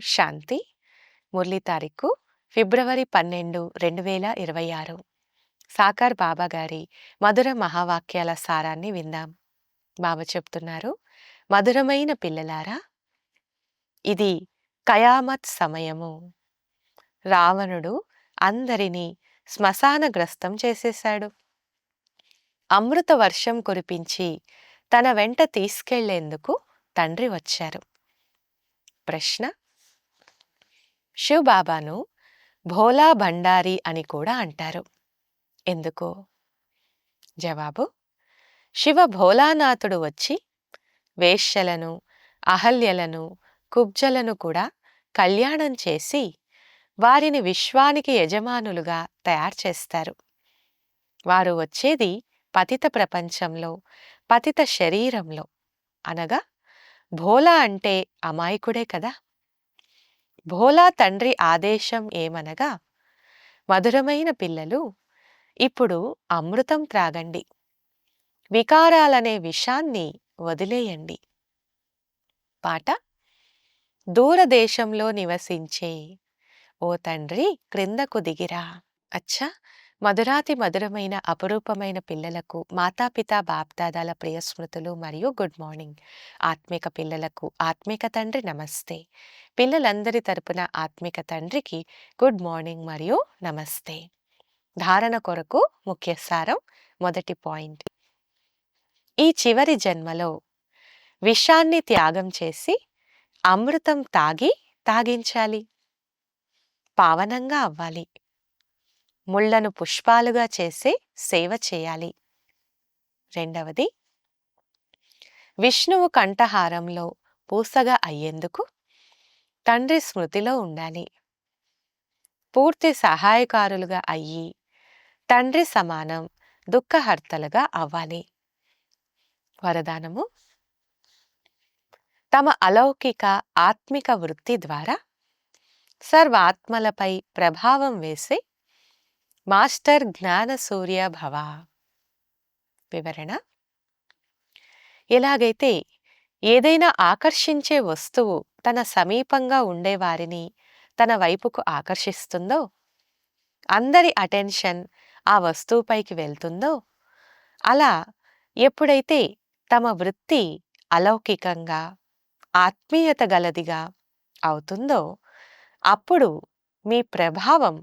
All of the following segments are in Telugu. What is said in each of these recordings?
శాంతి. మురళి తారీఖు ఫిబ్రవరి 12, 2026. సాకార్ బాబా గారి మధుర మహావాక్యాల సారాన్ని విందాం. బాబా చెప్తున్నారు, మధురమైన పిల్లలారా, ఇది కయామత్ సమయము. రావణుడు అందరినీ శ్మశానగ్రస్తం చేసేశాడు. అమృత వర్షం కురిపించి తన వెంట తీసుకెళ్లేందుకు తండ్రి వచ్చారు. ప్రశ్న: శివ్ బాబాను భోలా భండారి అని కూడా అంటారు. ఎందుకు? జవాబు: శివ భోలానాథుడు వచ్చి వేశ్యలను, అహల్యలను, కుబ్జలను కూడా కళ్యాణం చేసి వారిని విశ్వానికి యజమానులుగా తయారు చేస్తారు. వారు వచ్చేది పతిత ప్రపంచంలో, పతిత శరీరంలో. అనగా భోలా అంటే అమాయకుడే కదా. భోలా తండ్రి ఆదేశం ఏమనగా, మధురమైన పిల్లలు, ఇప్పుడు అమృతం త్రాగండి, వికారాలనే విషాన్ని వదిలేయండి. పాట: దూరదేశంలో నివసించే ఓ తండ్రి క్రిందకు దిగిరా. అచ్చా, మధురాతి మధురమైన అపురూపమైన పిల్లలకు మాతాపితా బాప్దాదాల ప్రియస్మృతులు మరియు గుడ్ మార్నింగ్. ఆత్మిక పిల్లలకు ఆత్మిక తండ్రి నమస్తే. పిల్లలందరి తరపున ఆత్మిక తండ్రికి గుడ్ మార్నింగ్ మరియు నమస్తే. ధారణ కొరకు ముఖ్య సారం. మొదటి పాయింట్: ఈ చివరి జన్మలో విషాన్ని త్యాగం చేసి అమృతం తాగించాలి, పావనంగా అవ్వాలి. ముళ్లను పుష్పాలుగా చేసే సేవ చేయాలి. రెండవది, విష్ణువు కంఠహారంలో పూసగా అయ్యేందుకు తండ్రి స్మృతిలో ఉండాలి. పూర్తి సహాయకారులుగా అయ్యి తండ్రి సమానం దుఃఖహర్తలుగా అవ్వాలి. వరదానము: తమ అలౌకిక ఆత్మిక వృత్తి ద్వారా సర్వాత్మలపై ప్రభావం వేసే మాస్టర్ జ్ఞాన సూర్య భవ. వివరణ: ఎలాగైతే ఏదైనా ఆకర్షించే వస్తువు తన సమీపంగా ఉండేవారిని తన వైపుకు ఆకర్షిస్తుందో, అందరి అటెన్షన్ ఆ వస్తువుపైకి వెళ్తుందో, అలా ఎప్పుడైతే తమ వృత్తి అలౌకికంగా ఆత్మీయత గలదిగా అవుతుందో, అప్పుడు మీ ప్రభావం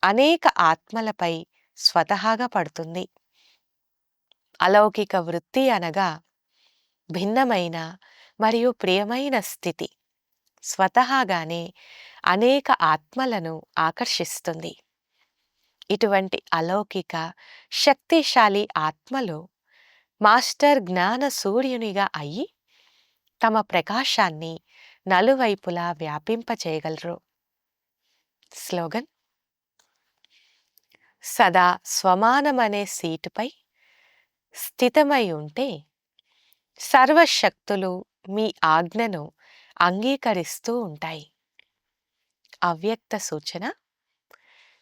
అనేక ఆత్మలపై స్వతహాగా పడుతుంది. అలౌకిక వృత్తి అనగా భిన్నమైన మరియు ప్రియమైన స్థితి. స్వతహాగానే అనేక ఆత్మలను ఆకర్షిస్తుంది. ఇటువంటి అలౌకిక శక్తిశాలి ఆత్మలు మాస్టర్ జ్ఞాన సూర్యునిగా అయ్యి తమ ప్రకాశాన్ని నలువైపులా వ్యాపింపచేయగలరు. స్లోగన్: సదా స్వమానమనే సీటుపై స్థితమై ఉంటే సర్వశక్తులు మీ ఆజ్ఞను అంగీకరిస్తూ ఉంటాయి. అవ్యక్త సూచన: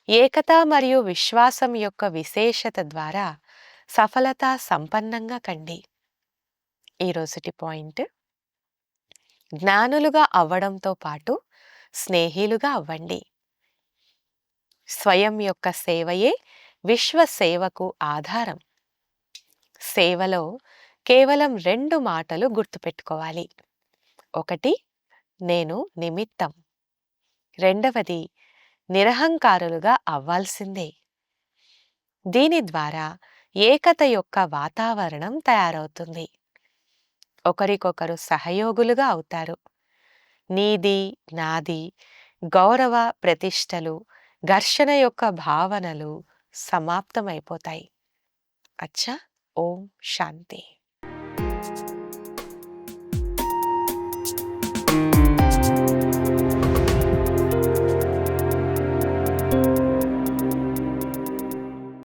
ఏకత మరియు విశ్వాసం యొక్క విశేషత ద్వారా సఫలత సంపన్నంగా కండి. ఈరోజుటి పాయింట్: జ్ఞానులుగా అవ్వడంతో పాటు స్నేహిలుగా అవ్వండి. స్వయం యొక్క సేవయే విశ్వ సేవకు ఆధారం. సేవలో కేవలం 2 మాటలు గుర్తుపెట్టుకోవాలి. ఒకటి, నేను నిమిత్తం. రెండవది, నిరహంకారులుగా అవ్వాల్సిందే. దీని ద్వారా ఏకత యొక్క వాతావరణం తయారవుతుంది. ఒకరికొకరు సహయోగులుగా అవుతారు. నీది నాది, గౌరవ ప్రతిష్టలు, ఘర్షణ యొక్క భావనలు సమాప్తమైపోతాయి. అచ్చా, ఓం శాంతి.